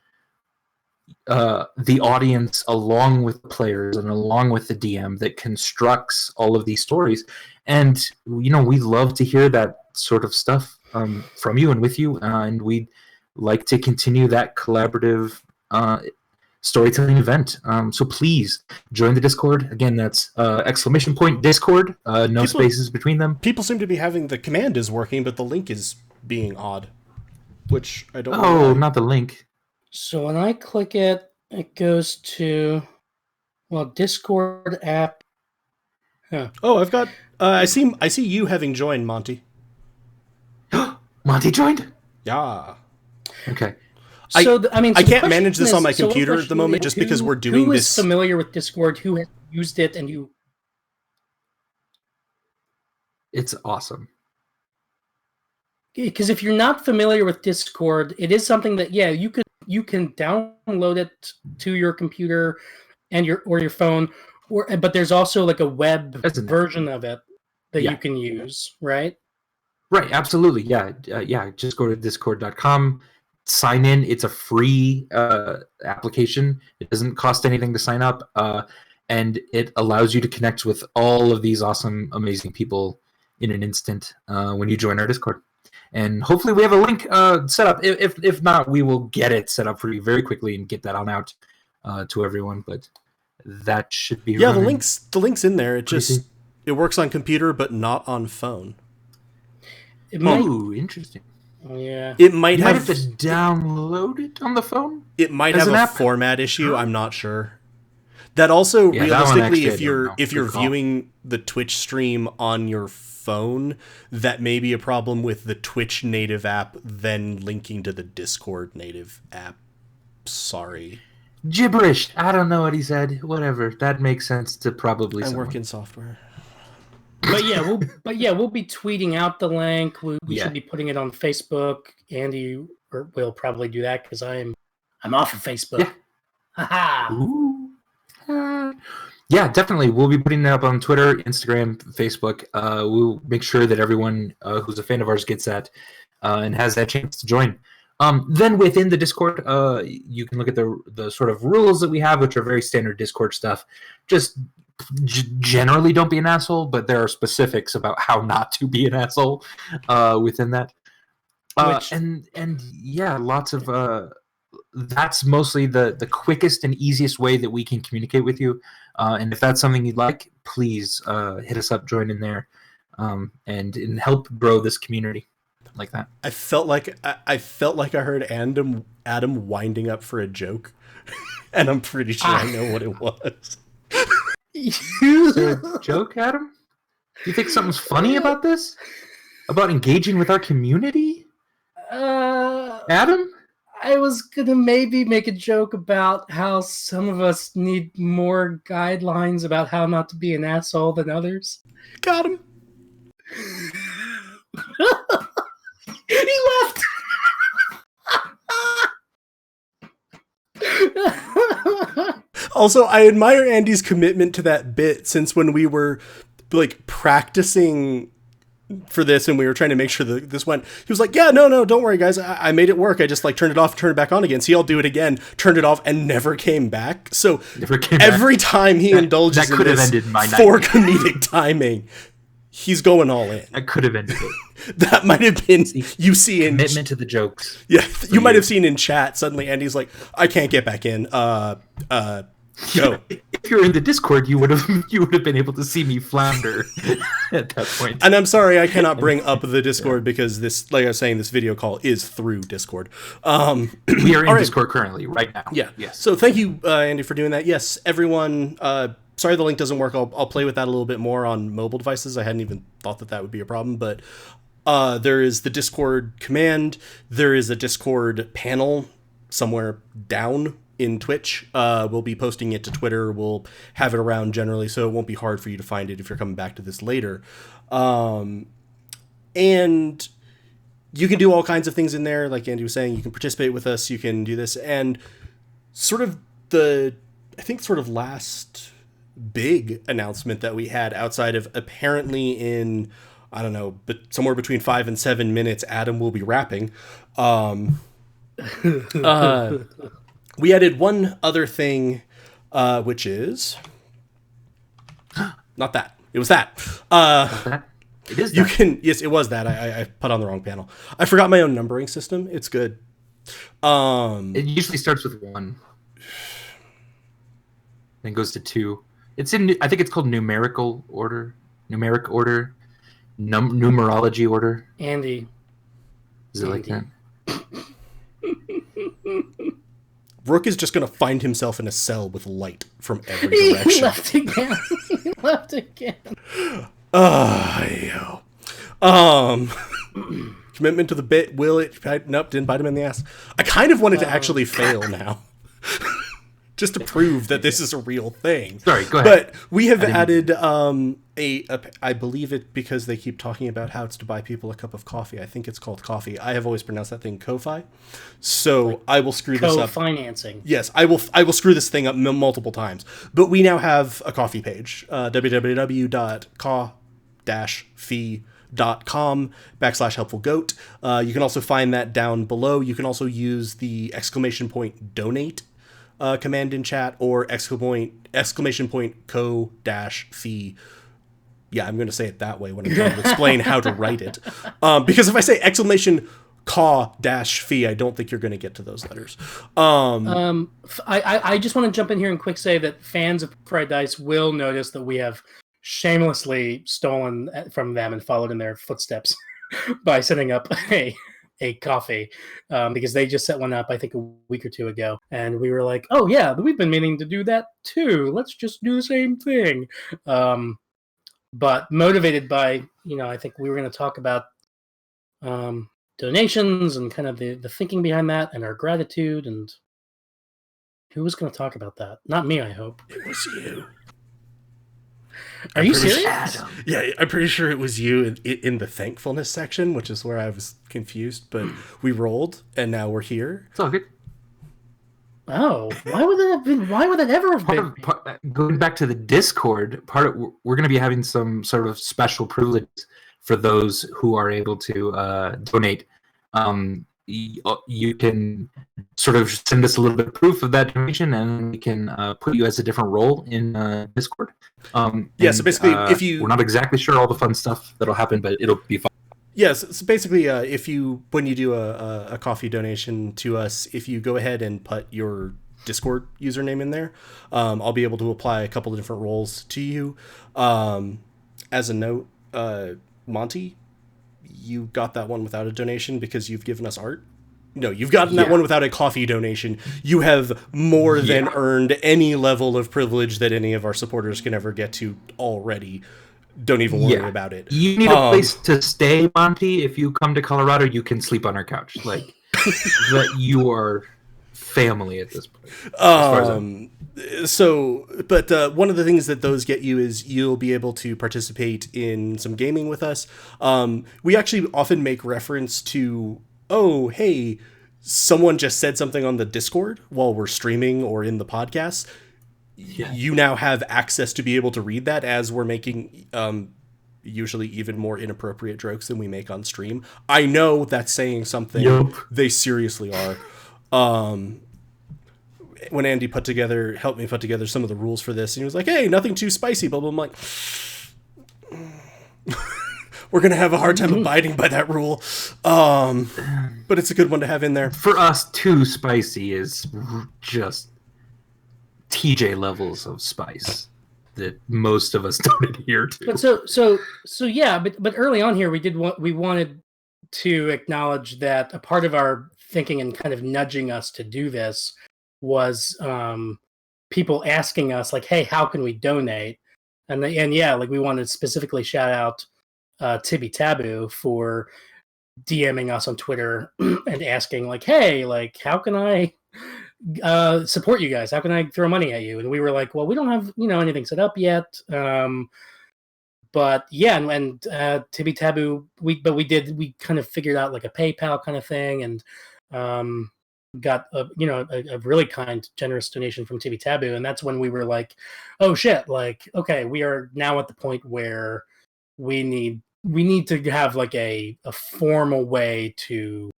Speaker 2: the audience, along with the players and along with the DM, that constructs all of these stories. And we love to hear that sort of stuff from you and with you, and we'd like to continue that collaborative storytelling event. So please join the Discord. Again, that's !Discord, no spaces between them.
Speaker 1: People seem to be having the command is working, but the link is being odd, which I don't know.
Speaker 2: Oh, not the link.
Speaker 3: So when I click it, it goes to, Discord app. Huh.
Speaker 1: Oh, I've got. I see you having joined, Monty.
Speaker 2: Monty joined?
Speaker 1: Yeah.
Speaker 2: Okay.
Speaker 3: So
Speaker 1: I can't manage this on my computer at the moment, just because we're doing
Speaker 3: who
Speaker 1: this.
Speaker 3: Who is familiar with Discord? Who has used it? And who?
Speaker 2: It's awesome.
Speaker 3: Because if you're not familiar with Discord, it is something that you can download it to your computer and your phone, but there's also like a web version of it that you can use, right?
Speaker 2: Right, absolutely. Yeah. Just go to discord.com, sign in. It's a free application. It doesn't cost anything to sign up, and it allows you to connect with all of these awesome, amazing people in an instant when you join our Discord. And hopefully we have a link set up. If not, we will get it set up for you very quickly and get that on out to everyone. But that should be
Speaker 1: the link's in there. It works on computer but not on phone.
Speaker 2: Oh, interesting.
Speaker 3: Yeah.
Speaker 1: It might
Speaker 2: You might
Speaker 1: have
Speaker 2: have to download it on the phone.
Speaker 1: it might
Speaker 2: as
Speaker 1: have
Speaker 2: an
Speaker 1: a
Speaker 2: app?
Speaker 1: format issue. I'm not sure. That also
Speaker 2: Yeah, that one
Speaker 1: realistically,
Speaker 2: actually I don't know.
Speaker 1: if you're
Speaker 2: Good call.
Speaker 1: viewing the Twitch stream on your phone, that may be a problem with the Twitch native app then linking to the Discord native app. Sorry.
Speaker 2: Gibberish. I don't know what he said. Whatever. That makes sense to probably
Speaker 1: I
Speaker 2: someone.
Speaker 1: work in software.
Speaker 3: But yeah, we'll be tweeting out the link. We
Speaker 2: Yeah.
Speaker 3: should be putting it on Facebook. Andy will probably do that because I'm off of Facebook.
Speaker 2: Yeah.
Speaker 3: Haha.
Speaker 2: Ooh. Yeah, definitely. We'll be putting it up on Twitter, Instagram, Facebook. We'll make sure that everyone who's a fan of ours gets that and has that chance to join. Then within the Discord, you can look at the sort of rules that we have, which are very standard Discord stuff. Just generally don't be an asshole, but there are specifics about how not to be an asshole within that. And yeah, lots of that's mostly the quickest and easiest way that we can communicate with you. And if that's something you'd like, please hit us up, join in there, and help grow this community like that.
Speaker 1: I felt like I heard Adam winding up for a joke, and I'm pretty sure I know what it was.
Speaker 2: Is there a joke, Adam? Do you think something's funny about this? About engaging with our community? Adam?
Speaker 3: I was gonna maybe make a joke about how some of us need more guidelines about how not to be an asshole than others.
Speaker 1: Got him.
Speaker 3: He left.
Speaker 1: Also, I admire Andy's commitment to that bit since when we were like practicing for this and we were trying to make sure that this went, he was like, yeah, no, don't worry guys. I made it work. I just like turned it off, turned it back on again. So I'll do it again, turned it off and never came back. So every time he indulges
Speaker 2: that could
Speaker 1: in
Speaker 2: have
Speaker 1: this
Speaker 2: ended my night.
Speaker 1: for comedic timing, he's going all in.
Speaker 2: That could have ended it.
Speaker 1: That might have been, you see in
Speaker 2: commitment to the jokes.
Speaker 1: Yeah, you might have seen in chat suddenly Andy's like, I can't get back in. Go.
Speaker 2: If you're in the Discord, you would have been able to see me flounder at that point.
Speaker 1: And I'm sorry I cannot bring up the Discord because this, like I was saying, this video call is through Discord.
Speaker 2: We are in
Speaker 1: all right.
Speaker 2: Discord currently, right now.
Speaker 1: Yeah.
Speaker 2: Yes.
Speaker 1: So thank you, Andy, for doing that. Yes, everyone. Sorry the link doesn't work. I'll play with that a little bit more on mobile devices. I hadn't even thought that would be a problem, but there is the Discord command. There is a Discord panel somewhere down in Twitch. We'll be posting it to Twitter. We'll have it around generally, so it won't be hard for you to find it if you're coming back to this later. And you can do all kinds of things in there. Like Andy was saying, you can participate with us. You can do this. And sort of last big announcement that we had outside of apparently in, I don't know, but somewhere between 5 and 7 minutes, Adam will be rapping. We added one other thing, which is not that. It was that.
Speaker 2: It is.
Speaker 1: You can. Yes, it was that. I put on the wrong panel. I forgot my own numbering system. It's good.
Speaker 2: It usually starts with 1, then goes to 2. It's in. I think it's called numerical order, numeric order, numerology order.
Speaker 3: Andy.
Speaker 2: Is it like that?
Speaker 1: Rook is just going to find himself in a cell with light from every direction.
Speaker 3: He left again. He left again.
Speaker 1: Commitment to the bit. Will it? Nope, didn't bite him in the ass. I kind of wanted to actually fail now. Just to prove that this is a real thing.
Speaker 2: Sorry, go ahead.
Speaker 1: But we have added I believe it because they keep talking about how it's to buy people a cup of coffee. I think it's called coffee. I have always pronounced that thing Ko-Fi. So like I will screw this up.
Speaker 3: Co-financing.
Speaker 1: Yes, I will screw this thing up multiple times. But we now have a coffee page. www.ko-fi.com/helpfulgoat. You can also find that down below. You can also use the !donate command in chat or !co-fi. Yeah, I'm going to say it that way when I'm trying to explain how to write it. Because if I say !co-fi, I don't think you're going to get to those letters.
Speaker 3: I just want to jump in here and quick say that fans of Fried Dice will notice that we have shamelessly stolen from them and followed in their footsteps by setting up a a coffee because they just set one up, I think, a week or two ago. And we were like, oh, yeah, we've been meaning to do that too. Let's just do the same thing. But motivated by, I think we were going to talk about donations and kind of the thinking behind that and our gratitude. And who was going to talk about that? Not me, I hope.
Speaker 1: It was you.
Speaker 3: Are you serious?
Speaker 1: Yeah, I'm pretty sure it was you in the thankfulness section, which is where I was confused. But we rolled, and now we're here.
Speaker 2: It's all good.
Speaker 3: Oh, why would that have been? Why would that ever have been?
Speaker 2: Going back to the Discord, we're going to be having some sort of special privileges for those who are able to donate. You can sort of send us a little bit of proof of that donation, and we can put you as a different role in Discord.
Speaker 1: So basically,
Speaker 2: we're not exactly sure all the fun stuff that'll happen, but it'll be fun.
Speaker 1: Yes, so basically, when you do a coffee donation to us, if you go ahead and put your Discord username in there, I'll be able to apply a couple of different roles to you. As a note, Monty, you got that one without a donation because you've given us art. No, you've gotten that one without a coffee donation. You have more than earned any level of privilege that any of our supporters can ever get to already. Don't even worry about it.
Speaker 2: You need a place to stay, Monty. If you come to Colorado, you can sleep on our couch. Like that, you are family at this point.
Speaker 1: One of the things that those get you is you'll be able to participate in some gaming with us. We actually often make reference to, oh, hey, someone just said something on the Discord while we're streaming or in the podcast. You now have access to be able to read that as we're making usually even more inappropriate jokes than we make on stream. I know that's saying something.
Speaker 2: Yep.
Speaker 1: They seriously are. When Andy helped me put together some of the rules for this, and he was like, hey, nothing too spicy, blah, blah. I'm like, we're going to have a hard time abiding by that rule. But it's a good one to have in there.
Speaker 2: For us, too spicy is just TJ levels of spice that most of us don't adhere to.
Speaker 3: But so yeah, but early on here we wanted to acknowledge that a part of our thinking and kind of nudging us to do this was people asking us like, hey, how can we donate? And we wanted to specifically shout out Tibby Taboo for DMing us on Twitter and asking like, hey, like, how can I support you guys? How can I throw money at you? And we were like, well, we don't have anything set up yet. But yeah, and Tibby Taboo, we kind of figured out like a PayPal kind of thing, and got a really kind, generous donation from Tibby Taboo, and that's when we were like, oh shit, like, okay, we are now at the point where we need to have like a formal way to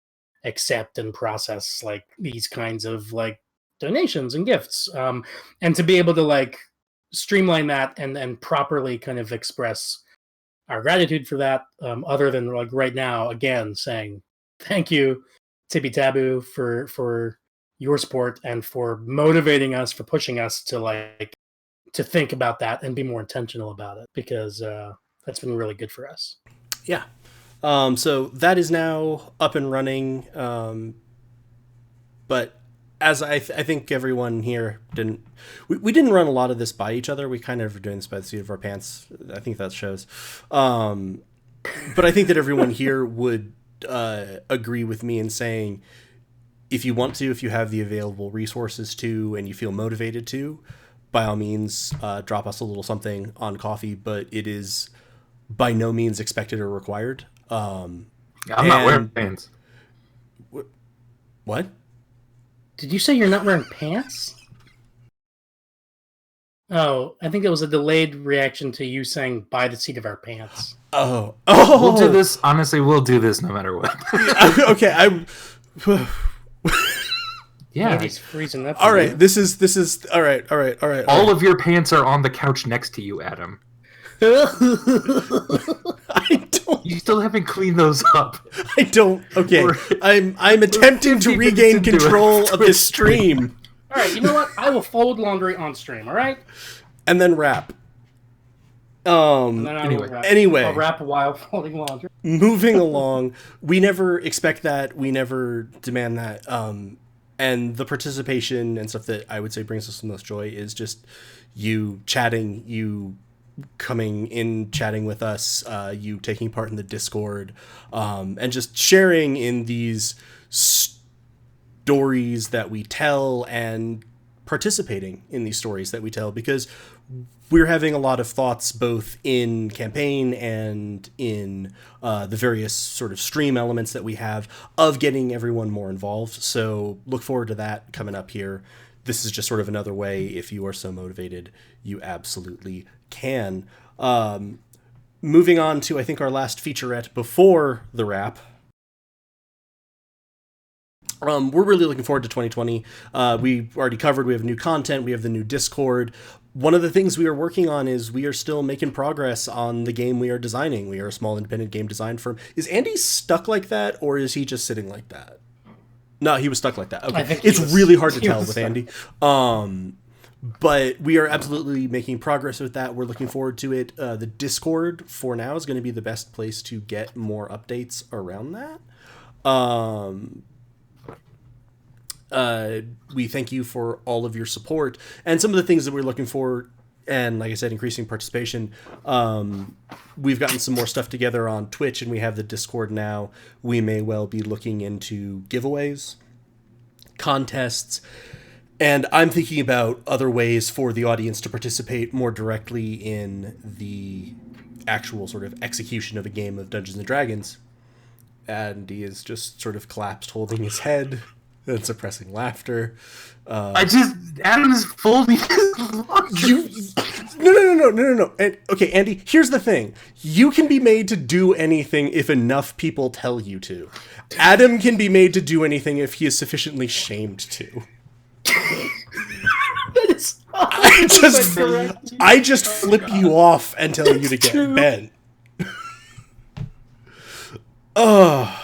Speaker 3: accept and process like these kinds of like donations and gifts, and to be able to like streamline that and properly kind of express our gratitude for that, other than like right now again saying thank you Tibby Taboo for your support and for motivating us, for pushing us to think about that and be more intentional about it, because that's been really good for us.
Speaker 1: Yeah. So that is now up and running. But as I think everyone here we didn't run a lot of this by each other. We kind of were doing this by the seat of our pants. I think that shows. But I think that everyone here would agree with me in saying, if you want to, if you have the available resources to, and you feel motivated to, by all means, drop us a little something on coffee, but it is by no means expected or required.
Speaker 2: I'm not wearing pants.
Speaker 1: What?
Speaker 3: Did you say you're not wearing pants? Oh, I think it was a delayed reaction to you saying by the seat of our pants.
Speaker 1: Oh.
Speaker 2: We'll do this. Honestly, we'll do this no matter what.
Speaker 1: Okay,
Speaker 2: yeah.
Speaker 3: He's freezing up.
Speaker 1: All right, this is all right.
Speaker 2: All of your pants are on the couch next to you, Adam.
Speaker 1: I don't.
Speaker 2: You still haven't cleaned those up.
Speaker 1: I don't. Okay, I'm attempting to regain control of this stream.
Speaker 3: All right, you know what? I will fold laundry on stream. All right,
Speaker 1: and then wrap.
Speaker 3: And then
Speaker 1: Anyway.
Speaker 3: I'll rap while folding laundry.
Speaker 1: Moving along, we never expect that. We never demand that. And the participation and stuff that I would say brings us the most joy is just you chatting, you coming in, chatting with us, you taking part in the Discord, and just sharing in these stories that we tell and participating in these stories that we tell, because we're having a lot of thoughts both in campaign and in the various sort of stream elements that we have of getting everyone more involved. So look forward to that coming up here. This is just sort of another way, if you are so motivated, you absolutely can. Moving on to, I think, our last featurette before the wrap. We're really looking forward to 2020. We already covered, we have new content, we have the new Discord. One of the things we are working on is we are still making progress on the game we are designing. We are a small independent game design firm. Is Andy stuck like that, or is he just sitting like that? No, he was stuck like that. Okay, it's really hard to tell with Andy. But we are absolutely making progress with that. We're looking forward to it. The Discord, for now, is going to be the best place to get more updates around that. We thank you for all of your support and some of the things that we're looking for. And like I said, increasing participation. We've gotten some more stuff together on Twitch, and we have the Discord now. We may well be looking into giveaways, contests, and I'm thinking about other ways for the audience to participate more directly in the actual sort of execution of a game of Dungeons and Dragons. And he is just sort of collapsed, holding his head and suppressing laughter.
Speaker 2: Adam is folding his
Speaker 1: No. And, okay, Andy, here's the thing. You can be made to do anything if enough people tell you to. Adam can be made to do anything if he is sufficiently shamed to.
Speaker 3: That is
Speaker 1: I just flip you off and tell you to get bent.
Speaker 2: Oh,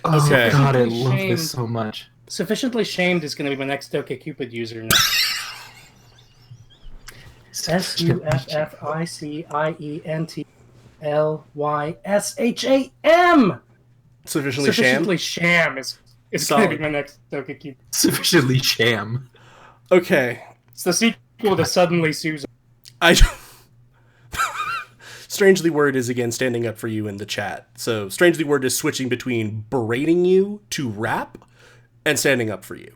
Speaker 1: okay.
Speaker 2: God, I love this so much.
Speaker 3: Sufficiently shamed is going to be my next OkCupid username. SUFFICIENTLYSHAM.
Speaker 1: Sufficiently
Speaker 3: sham is going to be my next OkCupid.
Speaker 2: Sufficiently sham.
Speaker 1: Okay.
Speaker 3: It's the sequel to Suddenly Susan.
Speaker 1: Strangely Word is again standing up for you in the chat. So Strangely Word is switching between berating you to rap and standing up for you.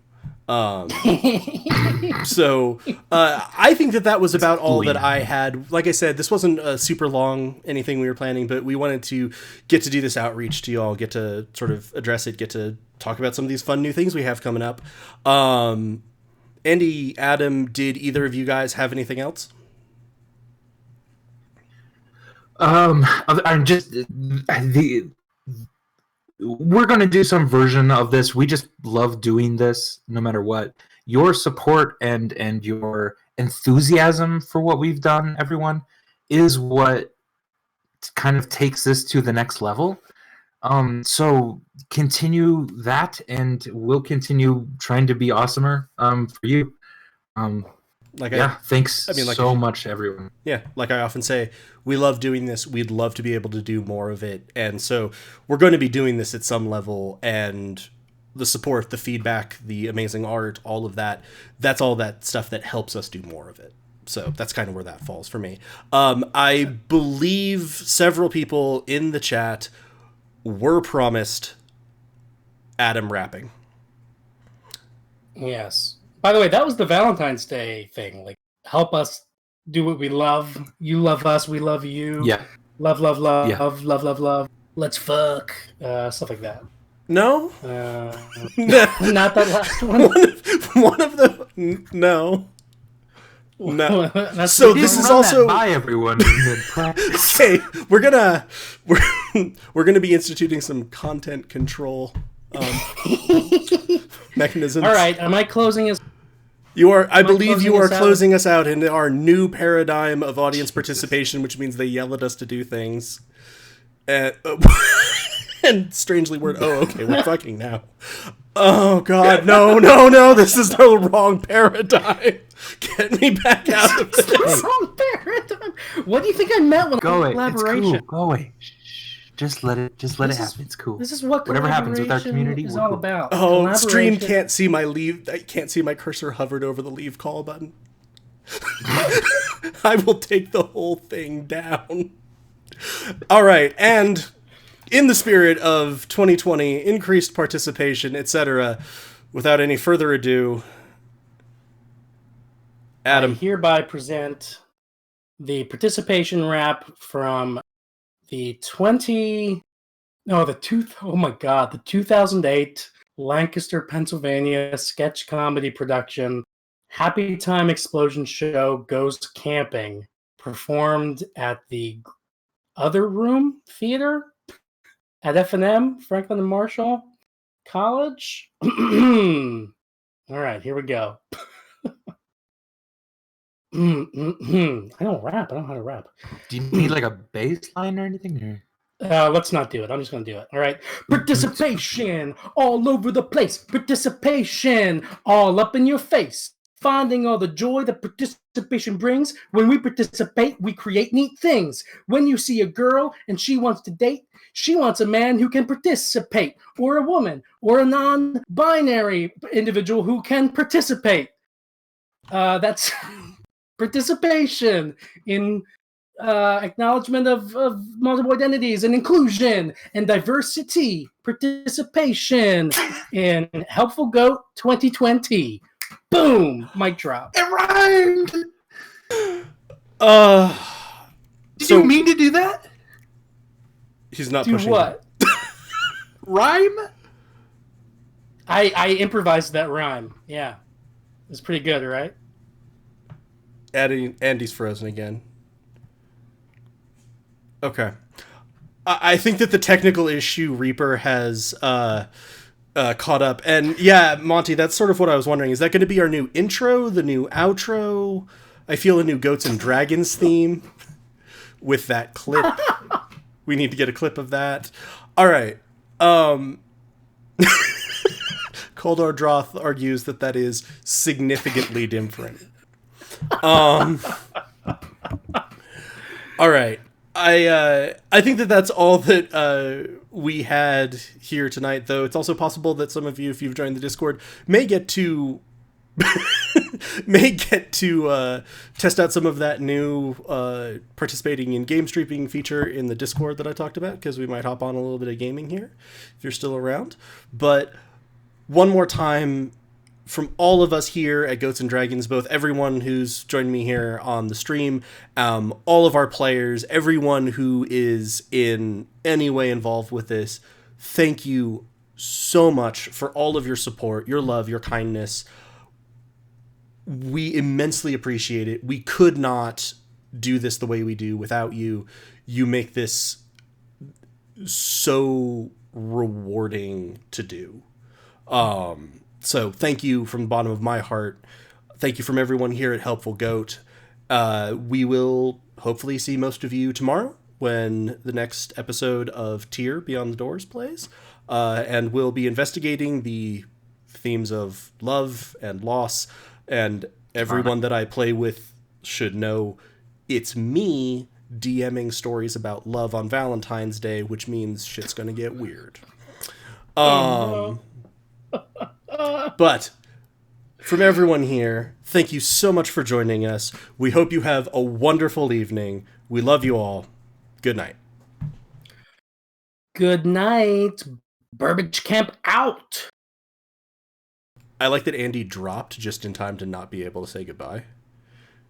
Speaker 1: So I think that was about all that I had. Like I said, this wasn't a super long anything we were planning, but we wanted to get to do this outreach to y'all, get to sort of address it, get to talk about some of these fun new things we have coming up. Andy, Adam, did either of you guys have anything else?
Speaker 2: I'm just we're going to do some version of this. We just love doing this no matter what. Your support and your enthusiasm for what we've done, everyone, is what kind of takes this to the next level. So continue that, and we'll continue trying to be awesomer for you. Thanks so much, everyone.
Speaker 1: Yeah, like I often say, we love doing this. We'd love to be able to do more of it. And so we're going to be doing this at some level, and the support, the feedback, the amazing art, all of that, that's all that stuff that helps us do more of it. So that's kind of where that falls for me. I believe several people in the chat were promised Adam rapping.
Speaker 3: Yes. By the way, that was the Valentine's Day thing. Like, help us do what we love. You love us. We love you.
Speaker 2: Yeah.
Speaker 3: Love, love, love.
Speaker 2: Yeah.
Speaker 3: Love. Let's fuck. Stuff like that.
Speaker 1: No?
Speaker 3: Not that last one.
Speaker 1: One of the... No. No.
Speaker 3: So
Speaker 1: this is also...
Speaker 2: Bye, everyone.
Speaker 1: Okay, we're gonna be instituting some content control mechanisms.
Speaker 3: All right, am I closing us?
Speaker 1: You are. I believe you are closing us out in our new paradigm of audience participation, which means they yell at us to do things. And Strangely Word. Oh, okay, we're fucking now. Oh God, no! This is the wrong paradigm. Get me back out of this.
Speaker 3: Wrong paradigm. What do you think I meant when
Speaker 2: Go away. It's
Speaker 3: collaboration?
Speaker 2: cool. Go away. Shh. Just let it happen. It's cool.
Speaker 3: This is what
Speaker 2: Whatever happens with our
Speaker 3: collaboration
Speaker 2: community
Speaker 3: is
Speaker 2: we're
Speaker 3: all
Speaker 2: cool.
Speaker 3: about.
Speaker 1: Oh, stream
Speaker 3: Collaboration.
Speaker 1: can't see my leave. I can't see my cursor hovered over the leave call button. I will take the whole thing down. All right, and in the spirit of 2020, increased participation, etc., without any further ado, Adam.
Speaker 3: I hereby present the participation wrap from the 2008 Lancaster, Pennsylvania sketch comedy production Happy Time Explosion Show Goes Camping, performed at the Other Room Theater at F&M, Franklin and Marshall College. All right, here we go. I don't rap. I don't know how to rap.
Speaker 2: Do you need like a bass line or anything? Or?
Speaker 3: Let's not do it. I'm just going to do it. All right. Participation all over the place. Participation all up in your face. Finding all the joy that participation brings. When we participate, we create neat things. When you see a girl and she wants to date, she wants a man who can participate, or a woman, or a non-binary individual who can participate. That's participation in acknowledgement of multiple identities and inclusion and diversity. Participation in Helpful Goat 2020. Boom! Mic drop.
Speaker 2: It rhymed. Did
Speaker 1: So
Speaker 2: you mean to do that?
Speaker 1: he's not
Speaker 3: Do
Speaker 1: pushing
Speaker 3: what?
Speaker 2: Rhyme?
Speaker 3: I improvised that rhyme. Yeah. It's pretty good, right?
Speaker 1: Andy's frozen again. Okay. I think that the technical issue Reaper has caught up. And yeah, Monty, that's sort of what I was wondering. Is that going to be our new intro, the new outro? I feel a new Goats and Dragons theme with that clip. We need to get a clip of that. All right. Coldar Droth argues that is significantly different. All right. I think that's all that we had here tonight, though it's also possible that some of you, if you've joined the Discord, may get to test out some of that new participating in game streaming feature in the Discord that I talked about, because we might hop on a little bit of gaming here if you're still around. But one more time, from all of us here at Goats and Dragons, both everyone who's joined me here on the stream, all of our players, everyone who is in any way involved with this, thank you so much for all of your support, your love, your kindness. We immensely appreciate it. We could not do this the way we do without you. You make this so rewarding to do. So thank you from the bottom of my heart. Thank you from everyone here at Helpful Goat. We will hopefully see most of you tomorrow when the next episode of Tier Beyond the Doors plays. And we'll be investigating the themes of love and loss. And everyone that I play with should know it's me DMing stories about love on Valentine's Day, which means shit's gonna get weird. But from everyone here, thank you so much for joining us. We hope you have a wonderful evening. We love you all. Good night.
Speaker 3: Good night. Burbage Camp out.
Speaker 1: I like that Andy dropped just in time to not be able to say goodbye.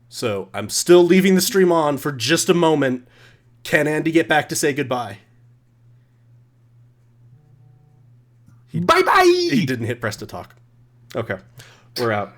Speaker 1: So I'm still leaving the stream on for just a moment. Can Andy get back to say goodbye?
Speaker 2: Bye-bye!
Speaker 1: He didn't hit press to talk. Okay, we're out.